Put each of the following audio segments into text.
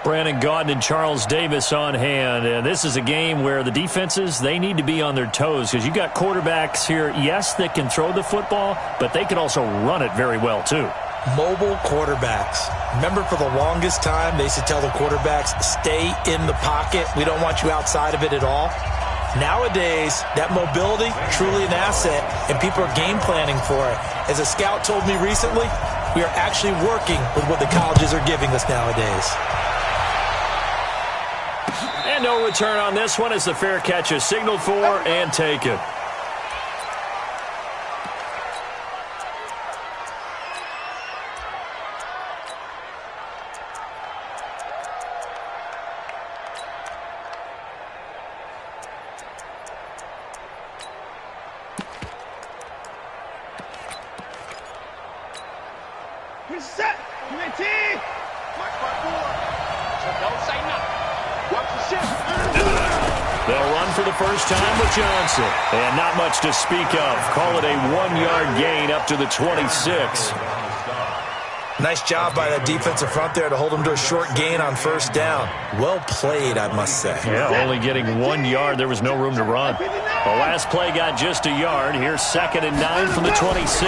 Brandon Gaudin and Charles Davis on hand. And this is a game where the defenses, they need to be on their toes because you got quarterbacks here, yes, that can throw the football, but they can also run it very well too. Mobile quarterbacks. Remember, for the longest time, they used to tell the quarterbacks, stay in the pocket. We don't want you outside of it at all. Nowadays, that mobility, truly an asset, and people are game planning for it. As a scout told me recently, we are actually working with what the colleges are giving us nowadays. And no return on this one as the fair catch is signaled for and taken. Set. UNT. Mark by 4. So don't say nothing. Watch the shift. They'll run for the first time with Johnson. And not much to speak of. Call it a 1-yard gain up to the 26. Nice job by that defensive front there to hold them to a short gain on first down. Well played, I must say. Yeah, only getting 1 yard. There was no room to run. The last play got just a yard. Here's 2nd and 9 from the 26.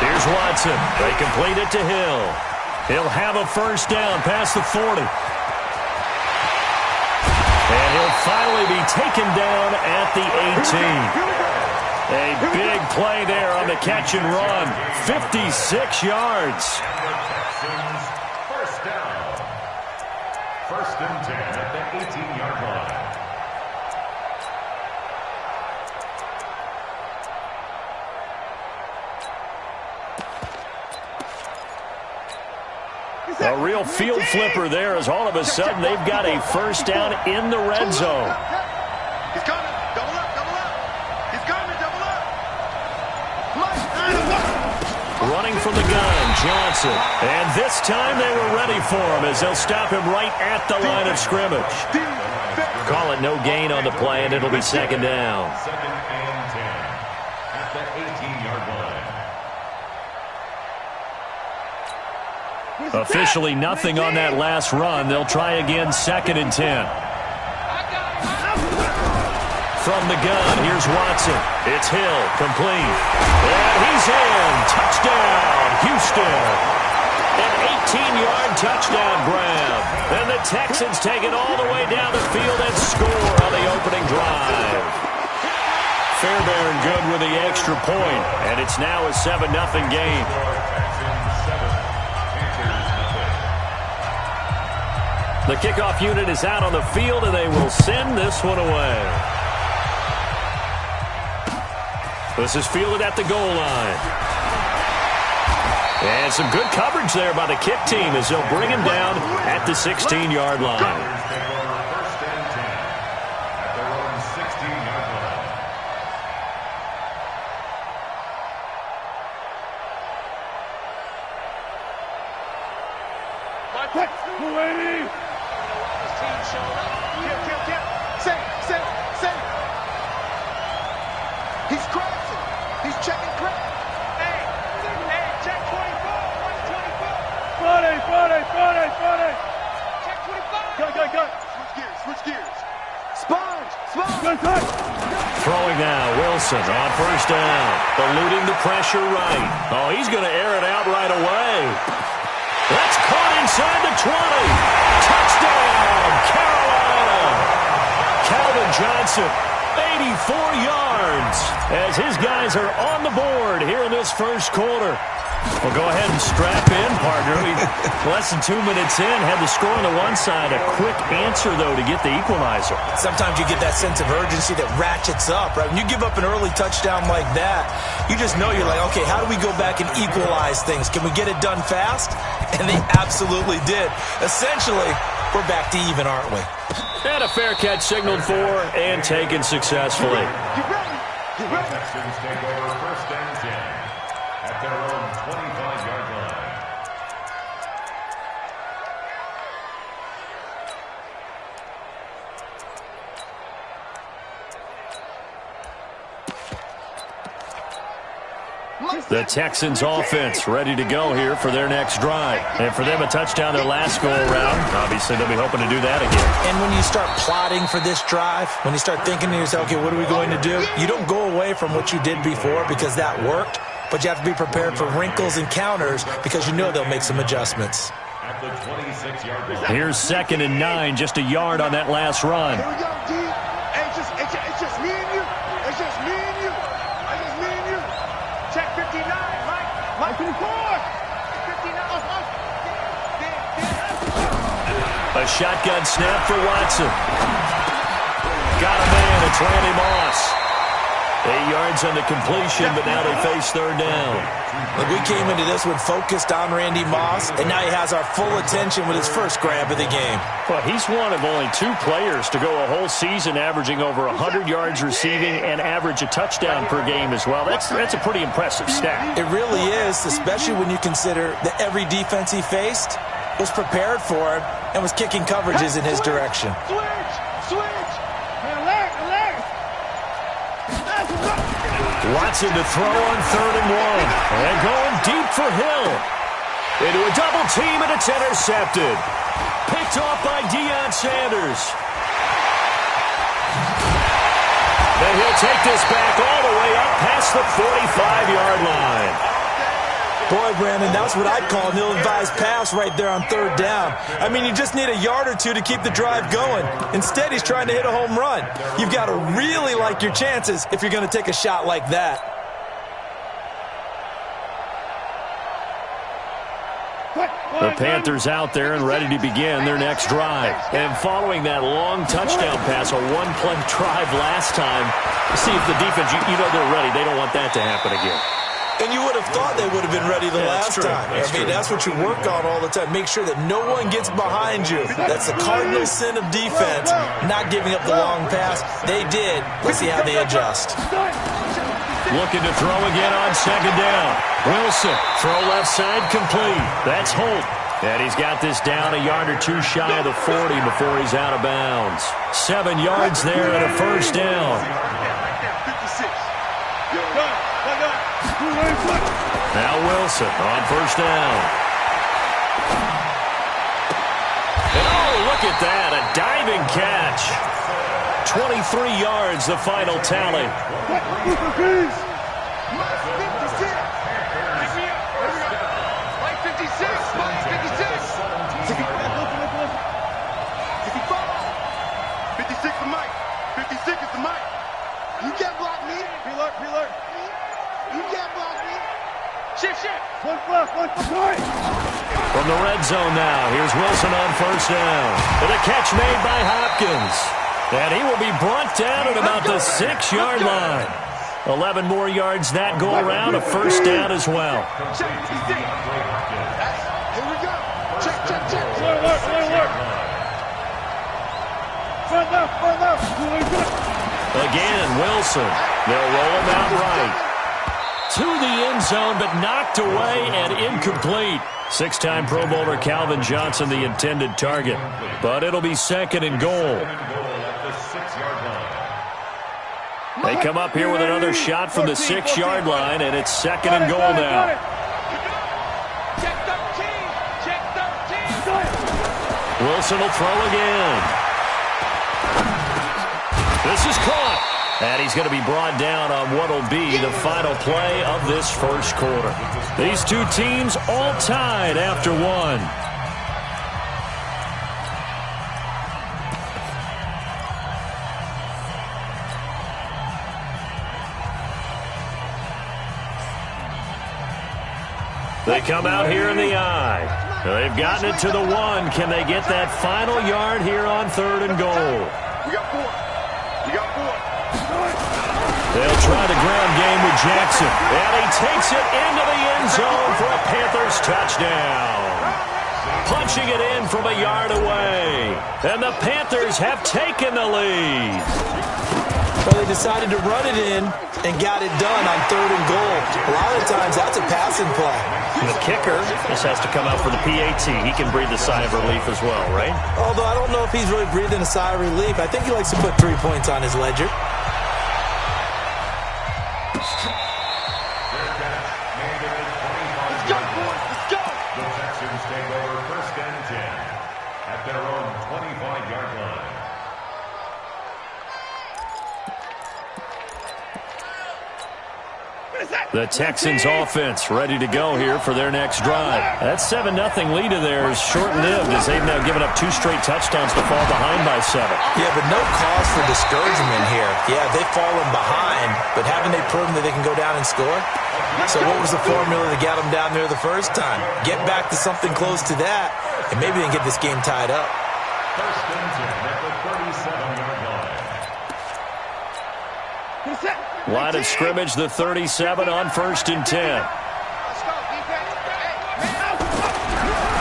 Here's Watson. They complete it to Hill. He'll have a first down past the 40. And he'll finally be taken down at the 18. A big play there on the catch and run. 56 yards. First down. 1st and 10 at the 18-yard line. A real field flipper there as all of a sudden they've got a first down in the red zone. He's coming. Double up. Double up. He's coming. Double up. Running from the gun, Johnson. And this time they were ready for him as they'll stop him right at the line of scrimmage. Call it no gain on the play, and it'll be 2nd down. 2nd and 10 at the 18-yard line. Officially nothing on that last run. They'll try again 2nd and 10. From the gun, here's Watson. It's Hill, complete. And he's in. Touchdown, Houston. An 18-yard touchdown grab. And the Texans take it all the way down the field and score on the opening drive. Fairbairn good with the extra point, and it's now a 7-0 game. The kickoff unit is out on the field, and they will send this one away. This is fielded at the goal line. And some good coverage there by the kick team as they'll bring him down at the 16-yard line. He's crossing. He's checking crack. Hey, check 24. What's 24? 40. Check 25. Go. Switch gears. Sponge. Throwing now, Wilson on first down. Eluding the pressure right. Oh, he's going to air it out right away. That's caught inside the 20. Touchdown, Carolina. Calvin Johnson, 84 yards as his guys are on the board here in this first quarter. Well, go ahead and strap in, partner. Less than 2 minutes in, had the score on the one side. A quick answer, though, to get the equalizer. Sometimes you get that sense of urgency that ratchets up, right? When you give up an early touchdown like that, you just know you're like, okay, how do we go back and equalize things? Can we get it done fast? And they absolutely did. Essentially, we're back to even, aren't we? And a fair catch signaled for and taken successfully. The Texans take over 1st and 10 at their own 25-yard line. The Texans offense ready to go here for their next drive. And for them, a touchdown their last go-around. Obviously, they'll be hoping to do that again. And when you start plotting for this drive, when you start thinking to yourself, okay, what are we going to do? You don't go away from what you did before because that worked, but you have to be prepared for wrinkles and counters because you know they'll make some adjustments. At the 26-yard line. Here's 2nd and 9, just a yard on that last run. Here we go, D. Hey, it's just me and you. It's just me and you. It's just me and you. Check 59, Mike 54. 59. A shotgun snap for Watson. Got a man. It's Randy Moss. 8 yards on the completion, but now they face 3rd down. Look, we came into this one focused on Randy Moss, and now he has our full attention with his first grab of the game. Well, he's one of only 2 players to go a whole season averaging over 100 yards receiving and average a touchdown per game as well. That's a pretty impressive stat. It really is, especially when you consider that every defense he faced was prepared for him and was kicking coverages in his direction. Switch. Alert. Watson to throw on 3rd and 1. And going deep for Hill. Into a double team, and it's intercepted. Picked off by Deion Sanders. And he'll take this back all the way up past the 45-yard line. Boy, Brandon, that's what I'd call an ill-advised pass right there on 3rd down. I mean, you just need a yard or 2 to keep the drive going. Instead, he's trying to hit a home run. You've got to really like your chances if you're going to take a shot like that. The Panthers out there and ready to begin their next drive. And following that long touchdown pass, a 1-play drive last time, see if the defense, you know they're ready. They don't want that to happen again. And you would have thought they would have been ready the last time. That's what you work on all the time. Make sure that no one gets behind you. That's the cardinal sin of defense, not giving up the long pass. They did. Let's see how they adjust. Looking to throw again on 2nd down. Wilson, throw left side complete. That's Holt. And he's got this down a yard or 2 shy of the 40 before he's out of bounds. 7 yards there and a 1st down. Now Wilson on 1st down. And oh, look at that, a diving catch. 23 yards, the final tally. You can't block me. Preload. You can't block me. Shift. From the red zone now, here's Wilson on 1st down. And a catch made by Hopkins. And he will be brought down at about the 6-yard line. 11 more yards that go around, a 1st down as well. Here we go. Check. Alert. Front left. Again, Wilson. They'll roll him out right. To the end zone, but knocked away and incomplete. 6-time Pro Bowler Calvin Johnson, the intended target. But it'll be 2nd and goal. They come up here with another shot from the 6-yard line, and it's 2nd and goal now. Check 13. Wilson will throw again. This is caught. And he's going to be brought down on what will be the final play of this 1st quarter. These 2 teams all tied after 1. They come out here in the eye. They've gotten it to the 1. Can they get that final yard here on 3rd and goal? We got 4. They'll try the ground game with Jackson. And he takes it into the end zone for a Panthers touchdown. Punching it in from a yard away. And the Panthers have taken the lead. Well, they decided to run it in and got it done on 3rd and goal. A lot of times, that's a passing play. The kicker just has to come out for the PAT. He can breathe a sigh of relief as well, right? Although I don't know if he's really breathing a sigh of relief. I think he likes to put 3 points on his ledger. The Texans offense ready to go here for their next drive. That 7-0 lead of theirs short-lived as they've now given up 2 straight touchdowns to fall behind by 7. Yeah, but no cause for discouragement here. Yeah, they've fallen behind, but haven't they proven that they can go down and score? So what was the formula that got them down there the first time? Get back to something close to that, and maybe they can get this game tied up. First and 10 at the 37-yard line. Line of scrimmage, the 37 on 1st and 10.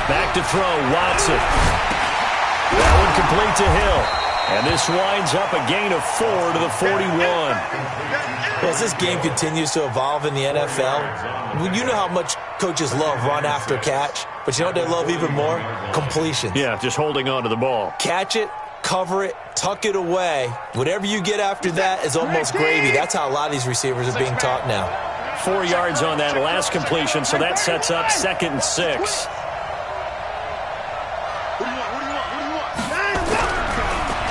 Back to throw, Watson. That one complete to Hill. And this winds up a gain of 4 to the 41. Well, as this game continues to evolve in the NFL, you know how much coaches love run after catch, but you know what they love even more? Completion. Yeah, just holding on to the ball. Catch it, cover it, tuck it away. Whatever you get after that is almost gravy. That's how a lot of these receivers are being taught now. 4 yards on that last completion, so that sets up 2nd and 6.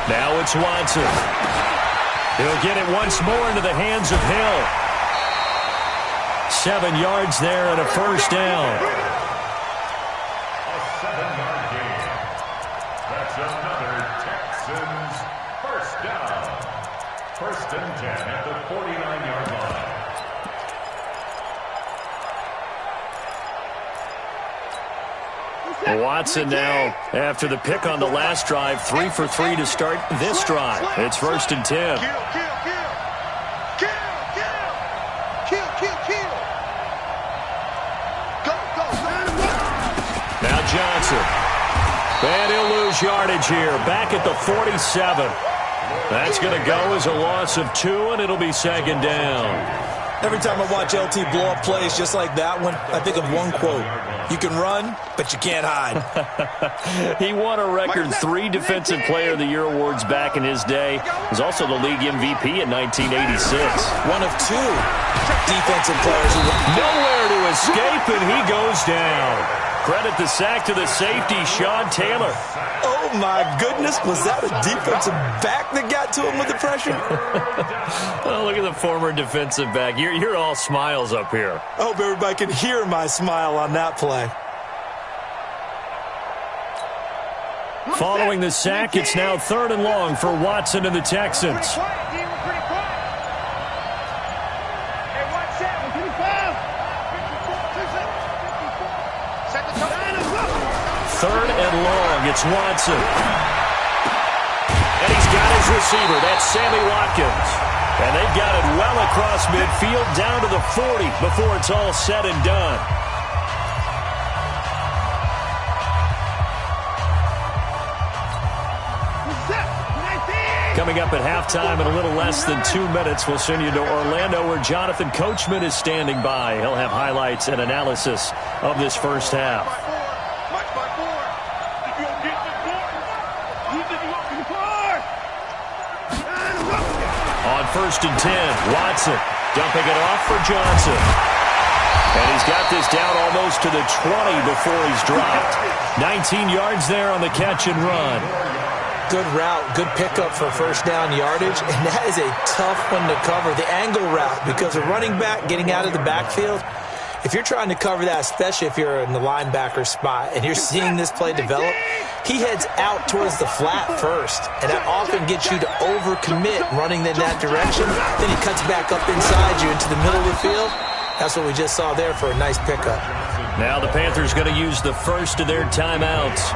Now it's Watson. He'll get it once more into the hands of Hill. 7 yards there and a first down. A 7-yard gain. That's another Texans first down. 1st and 10 at the 49-yard line. Watson now, after the pick on the last drive, 3 for 3 to start this drive. It's 1st and 10. Now Johnson. And he'll lose yardage here. Back at the 47. That's going to go as a loss of 2, and it'll be 2nd down. Every time I watch LT blow up plays just like that one, I think of one quote. You can run, but you can't hide. He won a record 3 Defensive Player of the Year awards back in his day. He was also the league MVP in 1986. One of 2 defensive players who won. Nowhere to escape, and he goes down. Credit the sack to the safety, Sean Taylor. Oh, my goodness. Was that a defensive back that got to him with the pressure? Oh, look at the former defensive back. You're all smiles up here. I hope everybody can hear my smile on that play. Following the sack, it's now 3rd and long for Watson and the Texans. Third and long, it's Watson. And he's got his receiver, that's Sammy Watkins. And they've got it well across midfield, down to the 40 before it's all said and done. Coming up at halftime in a little less than 2 minutes, we'll send you to Orlando where Jonathan Coachman is standing by. He'll have highlights and analysis of this first half. On 1st and 10, Watson dumping it off for Johnson. And he's got this down almost to the 20 before he's dropped. 19 yards there on the catch and run. Good route, good pickup for first down yardage, and that is a tough one to cover, the angle route, because a running back getting out of the backfield, if you're trying to cover that, especially if you're in the linebacker spot and you're seeing this play develop, he heads out towards the flat first, and that often gets you to overcommit running in that direction. Then he cuts back up inside you into the middle of the field. That's what we just saw there for a nice pickup. Now the Panthers going to use the first of their timeouts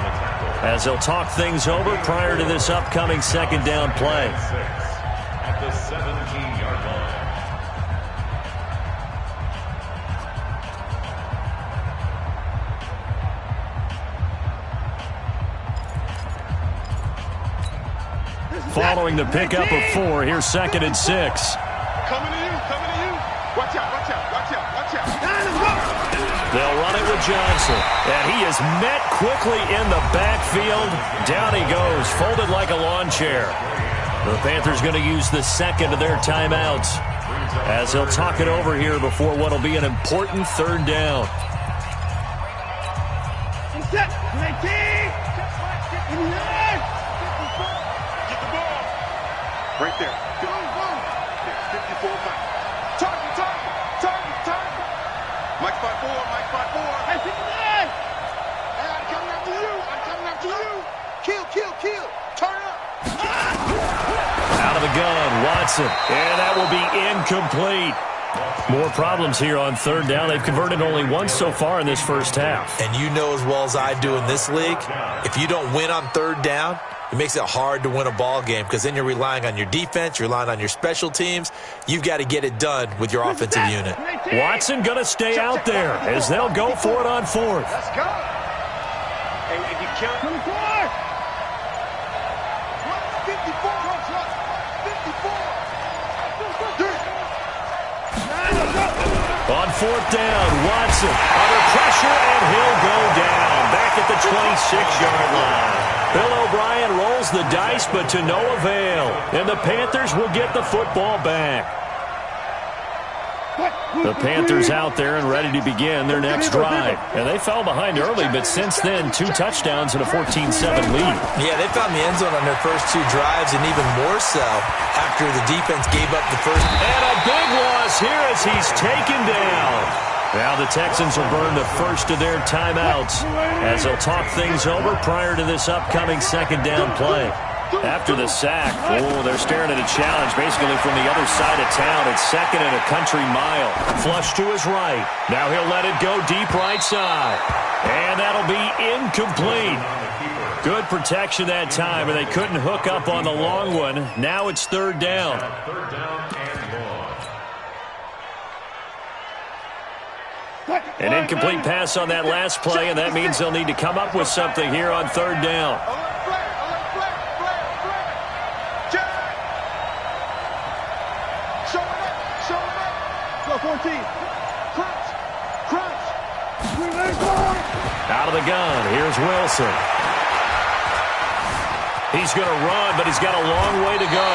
as they'll talk things over prior to this upcoming 2nd down play. At the 17-yard line. Following the pickup of 4, here's 2nd and 6. Coming to you, coming to you. Watch out, watch out, watch out, watch out. They'll run it with Johnson. And he is met quickly in the backfield. Down he goes, folded like a lawn chair. The Panthers going to use the 2nd of their timeouts as they'll talk it over here before what will be an important 3rd down. Set, 19. Right there. 54 back. Target, target, target. Mike, 5-4. Hey, 59. Hey, I'm coming after you. I'm coming after you. Kill, kill, kill. Turn up. Out of the gun, Watson. And that will be incomplete. More problems here on third down. They've converted only once so far in this first half. And you know as well as I do in this league, if you don't win on third down, it makes it hard to win a ball game because then you're relying on your defense, you're relying on your special teams. You've got to get it done with your offensive unit. Watson going to stay out there as they'll go for it on fourth. Let's go. Hey, if you count 24. 54. 54. On fourth down, Watson under pressure, and he'll go down back at the 26-yard line. Bill O'Brien rolls the dice, but to no avail. And the Panthers will get the football back. The Panthers out there and ready to begin their next drive. And they fell behind early, but since then, 2 touchdowns and a 14-7 lead. Yeah, they found the end zone on their first 2 drives, and even more so after the defense gave up the first. And a big loss here as he's taken down. Now the Texans will burn the first of their timeouts as they'll talk things over prior to this upcoming second down play. After the sack, they're staring at a challenge basically from the other side of town. It's second and a country mile. Flush to his right. Now he'll let it go deep right side. And that'll be incomplete. Good protection that time, and they couldn't hook up on the long one. Now it's third down. Third down and long. An incomplete pass on that last play, and that means they'll need to come up with something here on third down. Go 14. Crunch. Crunch. Out of the gun, here's Wilson. He's going to run, but he's got a long way to go.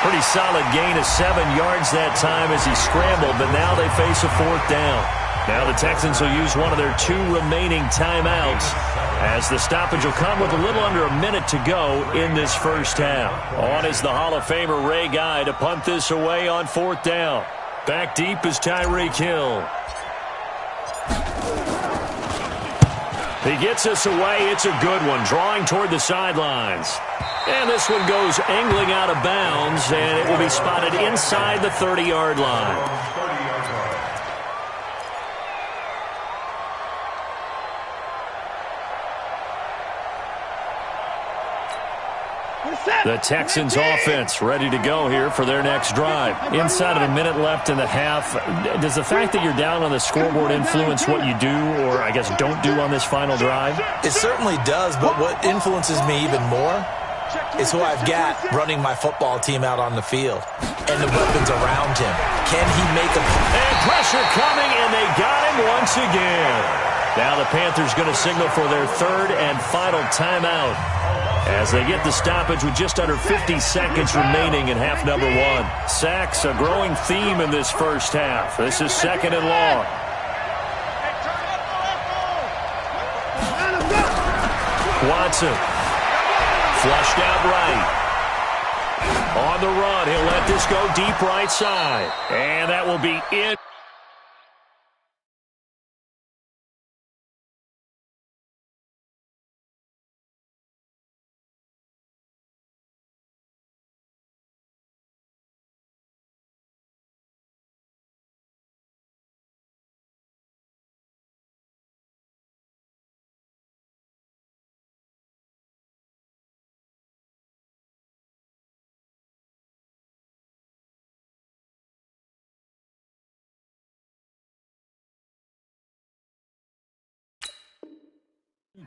Pretty solid gain of 7 yards that time as he scrambled, but now they face a fourth down. Now the Texans will use one of their 2 remaining timeouts as the stoppage will come with a little under a minute to go in this first half. On is the Hall of Famer Ray Guy to punt this away on fourth down. Back deep is Tyreek Hill. He gets us away. It's a good one, drawing toward the sidelines. And this one goes angling out of bounds, and it will be spotted inside the 30-yard line. The Texans offense ready to go here for their next drive. Inside of a minute left in the half, does the fact that you're down on the scoreboard influence what you do, or I guess don't do on this final drive? It certainly does, but what influences me even more is who I've got running my football team out on the field and the weapons around him. Can he make a... And pressure coming, and they got him once again. Now the Panthers going to signal for their third and final timeout as they get the stoppage with just under 50 seconds remaining in half number 1. Sacks, a growing theme in this first half. This is second and long. Watson. Flushed out right. On the run, he'll let this go deep right side. And that will be it.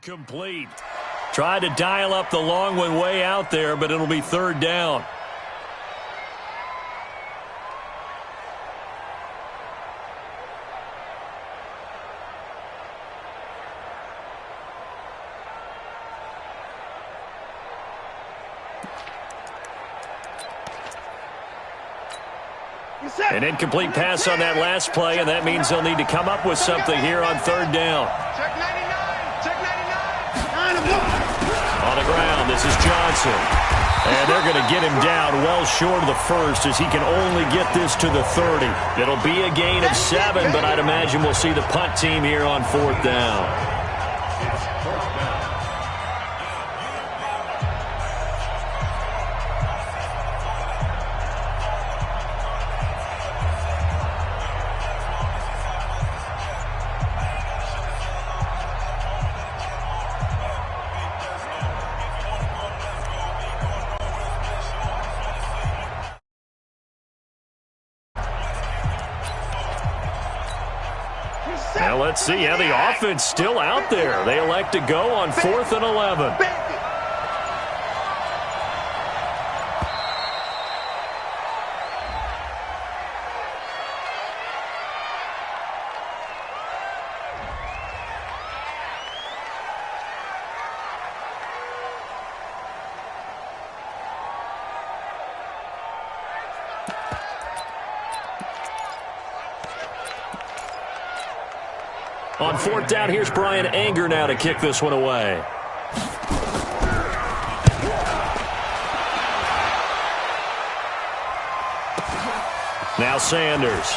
Complete. Tried to dial up the long one way out there, but it'll be third down. An incomplete pass on that last play, and that means they'll need to come up with something here on third down. Check 99. Check 99. On the ground, this is Johnson. And they're going to get him down well short of the first as he can only get this to the 30. It'll be a gain of 7, but I'd imagine we'll see the punt team here on 4th down. Now let's see how the offense still out there. They elect to go on 4th and 11. On 4th down, here's Brian Anger now to kick this one away. Now Sanders.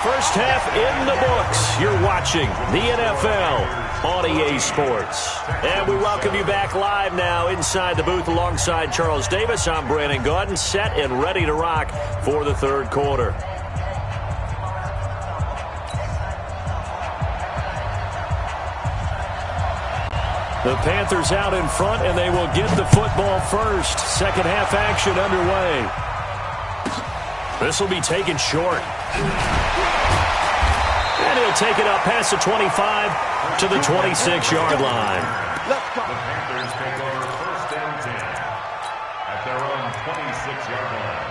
First half in the books. You're watching the NFL on EA Sports. And we welcome you back live now inside the booth alongside Charles Davis. I'm Brandon Gaudin, set and ready to rock for the 3rd quarter. The Panthers out in front, and they will get the football first. Second half action underway. This will be taken short. And he'll take it up past the 25 to the 26-yard line. The Panthers take over 1st and 10 at their own 26-yard line.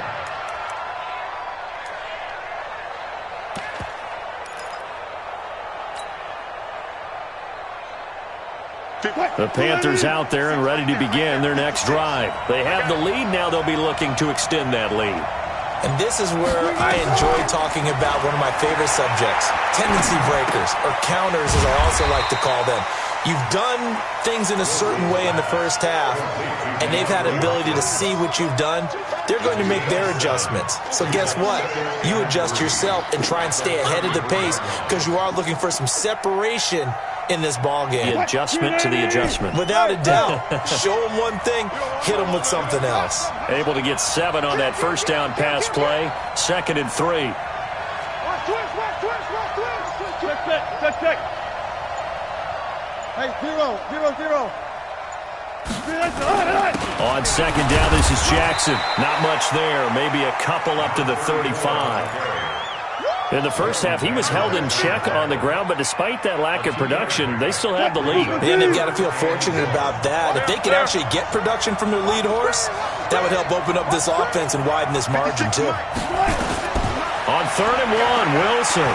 The Panthers out there and ready to begin their next drive. They have the lead. Now they'll be looking to extend that lead. And this is where I enjoy talking about one of my favorite subjects, tendency breakers, or counters as I also like to call them. You've done things in a certain way in the first half, and they've had ability to see what you've done. They're going to make their adjustments. So guess what? You adjust yourself and try and stay ahead of the pace because you are looking for some separation in this ball game. The adjustment to the adjustment. Without a doubt. Show them one thing, hit them with something else. Able to get 7 on that first down pass play. 2nd and 3. Check. Hey, 0. On 2nd down, this is Jackson. Not much there. Maybe a couple up to the 35. In the first half, he was held in check on the ground, but despite that lack of production, they still have the lead. And they've got to feel fortunate about that. If they could actually get production from their lead horse, that would help open up this offense and widen this margin, too. On 3rd and 1, Wilson.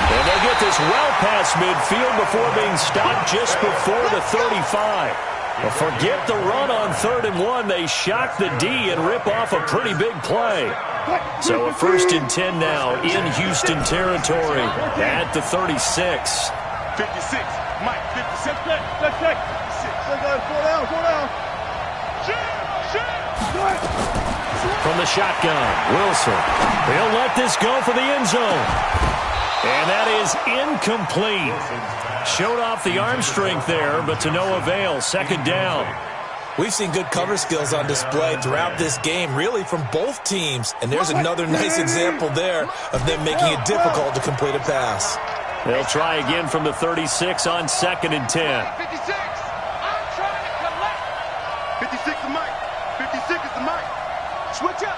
And they get this well past midfield before being stopped just before the 35. Well, forget the run on 3rd and 1. They shock the D and rip off a pretty big play. So a 1st and 10 now in Houston territory at the 36. 56. Mike, 56. Check. 4 down. From the shotgun, Wilson. He'll let this go for the end zone. And that is incomplete. Showed off the arm strength there, but to no avail. 2nd down. We've seen good cover skills on display throughout this game, really from both teams. And there's another nice example there of them making it difficult to complete a pass. They'll try again from the 36 on 2nd and 10. 56. I'm trying to collect. 56 is Mike. 56 is the Mike. Switch up.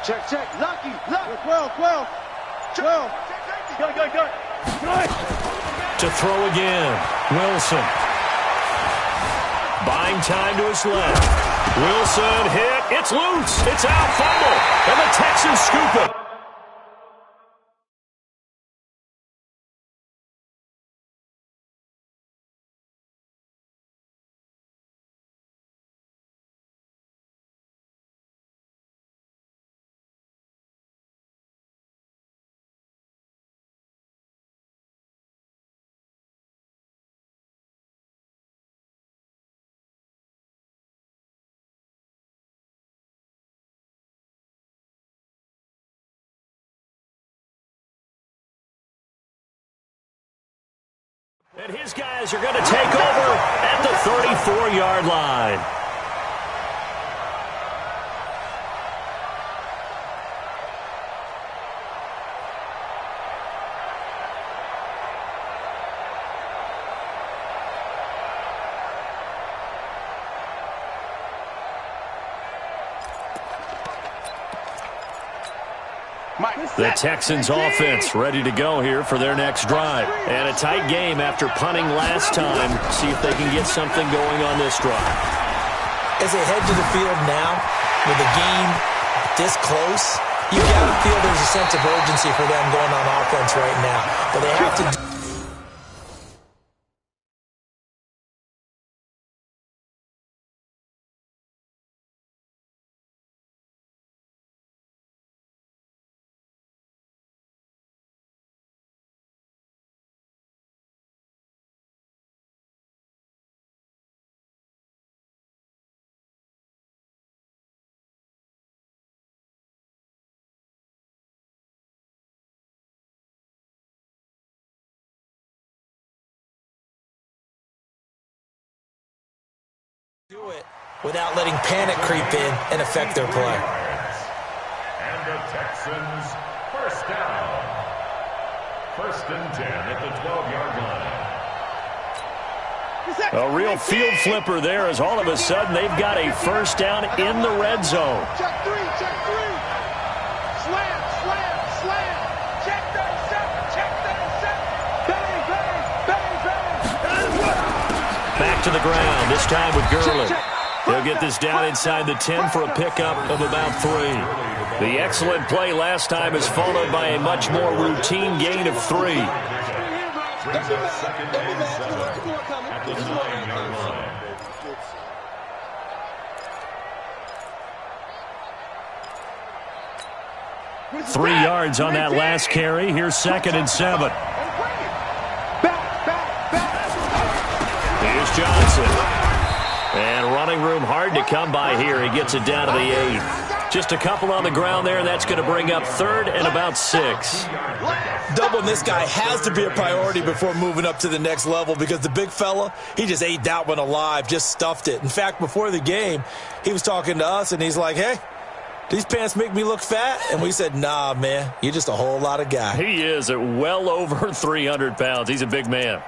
Check. Lucky. 12. Go. To throw again, Wilson. Buying time to his left. Wilson hit. It's loose. It's out. Fumble. And the Texans scoop it. And his guys are going to take over at the 34-yard line. The Texans offense ready to go here for their next drive. And a tight game after punting last time. See if they can get something going on this drive. As they head to the field now, with the game this close, you got to feel there's a sense of urgency for them going on offense right now. But they have to do it without letting panic creep in and affect their play. And the Texans first down. 1st and 10 at the 12-yard line. A real field flipper there as all of a sudden they've got a first down in the red zone. Check three. Slam. Check 37. Bang. Back to the ground, this time with Gurley. He'll get this down inside the 10 for a pickup of about 3. The excellent play last time is followed by a much more routine gain of 3. Brings up 2nd and 7 at the 9-yard line. 3 yards on that last carry. Here's 2nd and 7. Here's Johnson. And running room hard to come by here. He gets it down to the 8. Just a couple on the ground there, and that's going to bring up 3rd and about 6. Doubling this guy has to be a priority before moving up to the next level because the big fella, he just ate that one alive, just stuffed it. In fact, before the game, he was talking to us, and he's like, hey, these pants make me look fat? And we said, nah, man, you're just a whole lot of guy. He is at well over 300 pounds. He's a big man.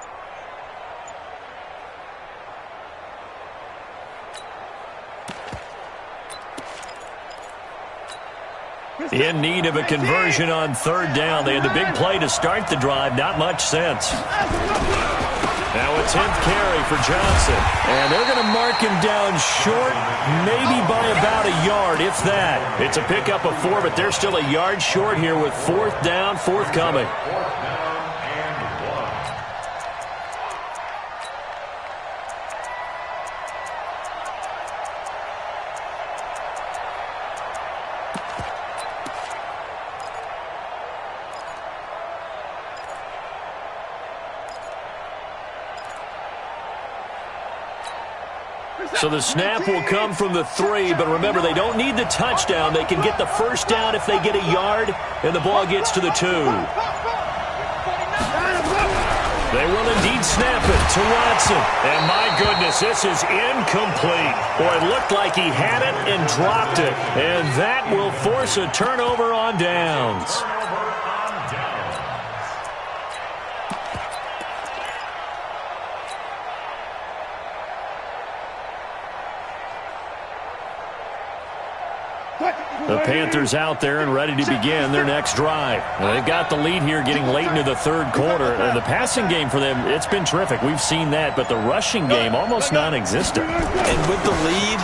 In need of a conversion on 3rd down. They had the big play to start the drive. Not much sense. Now a 10th carry for Johnson. And they're going to mark him down short, maybe by about a yard, if that. It's a pickup of 4, but they're still a yard short here with 4th down forthcoming. 4th down and 1. So the snap will come from the 3, but remember, they don't need the touchdown. They can get the first down if they get a yard, and the ball gets to the 2. They will indeed snap it to Watson. And my goodness, this is incomplete. Boy, it looked like he had it and dropped it. And that will force a turnover on downs. The Panthers out there and ready to begin their next drive. They've got the lead here getting late into the 3rd quarter. The passing game for them, it's been terrific. We've seen that, but the rushing game almost non-existent. And with the lead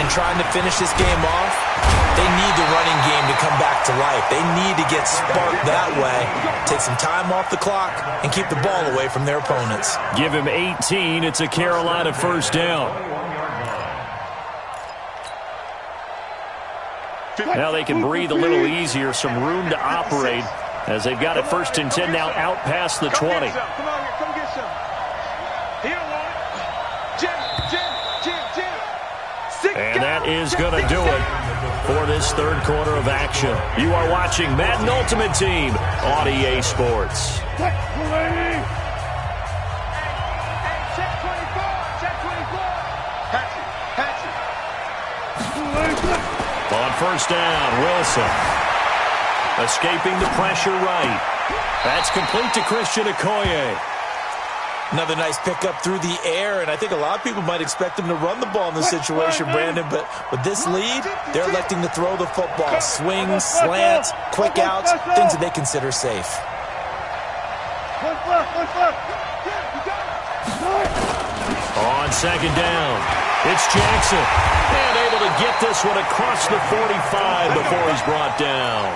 and trying to finish this game off, they need the running game to come back to life. They need to get sparked that way, take some time off the clock, and keep the ball away from their opponents. Give him 18. It's a Carolina first down. Now they can breathe a little easier, some room to operate as they've got it 1st and 10 now out past the 20. Come on here, come get some. He don't want it. Jim. And that is going to do it for this 3rd quarter of action. You are watching Madden Ultimate Team on EA Sports. first down. Wilson escaping the pressure right. That's complete to Christian Okoye. Another nice pickup through the air, and I think a lot of people might expect him to run the ball in this situation, Brandon, but with this lead, they're electing to throw the football. Swings, slants, quick outs, things that they consider safe. On second down, it's Jackson. And able to get this one across the 45 before he's brought down.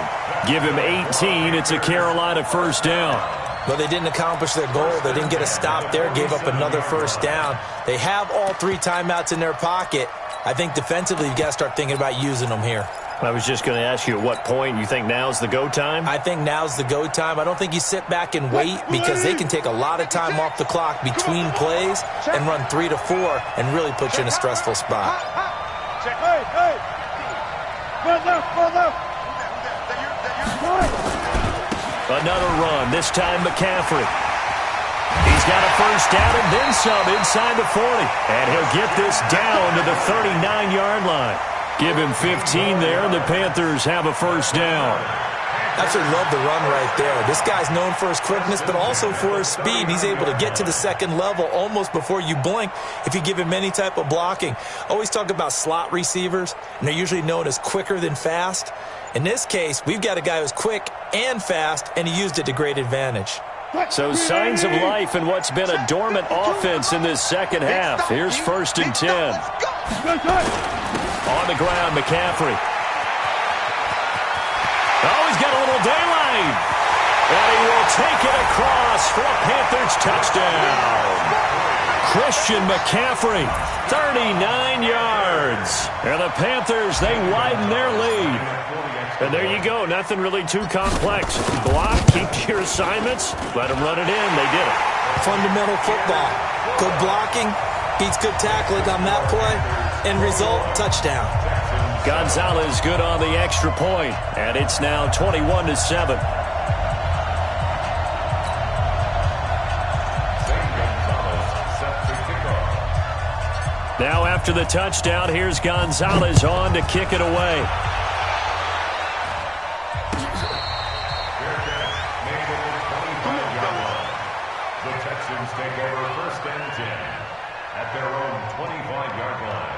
Give him 18. It's a Carolina first down. But they didn't accomplish their goal. They didn't get a stop there, gave up another first down. They have all 3 timeouts in their pocket. I think defensively you've got to start thinking about using them here. I was just going to ask you at what point you think now's the go time? I think now's the go time. I don't think you sit back and wait because they can take a lot of time off the clock between plays and run 3 to 4 and really put you in a stressful spot. Another run, this time McCaffrey. He's got a first down and then some inside the 40. And he'll get this down to the 39-yard line. Give him 15 there, and the Panthers have a first down. Absolutely love the run right there. This guy's known for his quickness, but also for his speed. He's able to get to the second level almost before you blink if you give him any type of blocking. Always talk about slot receivers, and they're usually known as quicker than fast. In this case, we've got a guy who's quick and fast, and he used it to great advantage. So signs of life in what's been a dormant offense in this second half. Here's 1st and 10. On the ground, McCaffrey. Oh, he's got a little daylight. And he will take it across for a Panthers touchdown. Christian McCaffrey, 39 yards. And the Panthers, they widen their lead. And there you go. Nothing really too complex. Block, keep to your assignments, let them run it in. They did it. Fundamental football. Good blocking beats good tackling on that play. End result, touchdown. Gonzalez good on the extra point, and it's now 21-7. Now after the touchdown, here's Gonzalez on to kick it away. The Texans take over 1st and 10 at their own 25-yard line.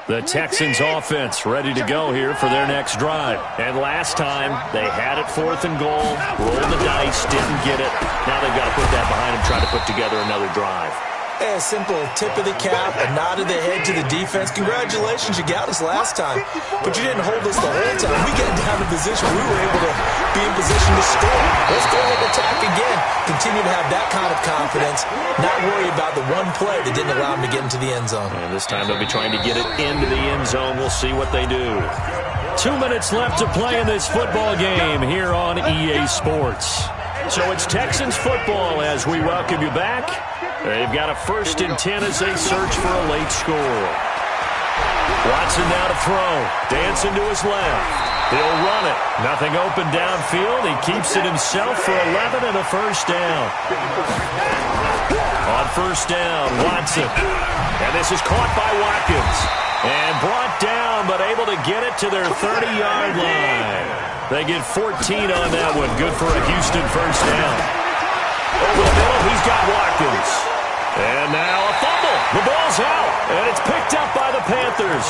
The Texans offense ready to go here for their next drive. And last time, they had it 4th and goal, rolled the dice, didn't get it. Now they've got to put that behind them, try to put together another drive. A simple tip of the cap, a nod of the head to the defense. Congratulations, you got us last time. But you didn't hold us the whole time. We got down to position. We were able to be in position to score. Let's go ahead and attack again. Continue to have that kind of confidence. Not worry about the one play that didn't allow them to get into the end zone. And this time they'll be trying to get it into the end zone. We'll see what they do. 2 minutes left to play in this football game here on EA Sports. So it's Texans football as we welcome you back. They've got a 1st and 10 as they search for a late score. Watson now to throw. Dancing to his left. He'll run it. Nothing open downfield. He keeps it himself for 11 and a first down. On first down, Watson. And this is caught by Watkins. And brought down, but able to get it to their 30-yard line. They get 14 on that one. Good for a Houston first down. Over the middle, he's got Watkins. And now a fumble. The ball's out, and it's picked up by the Panthers.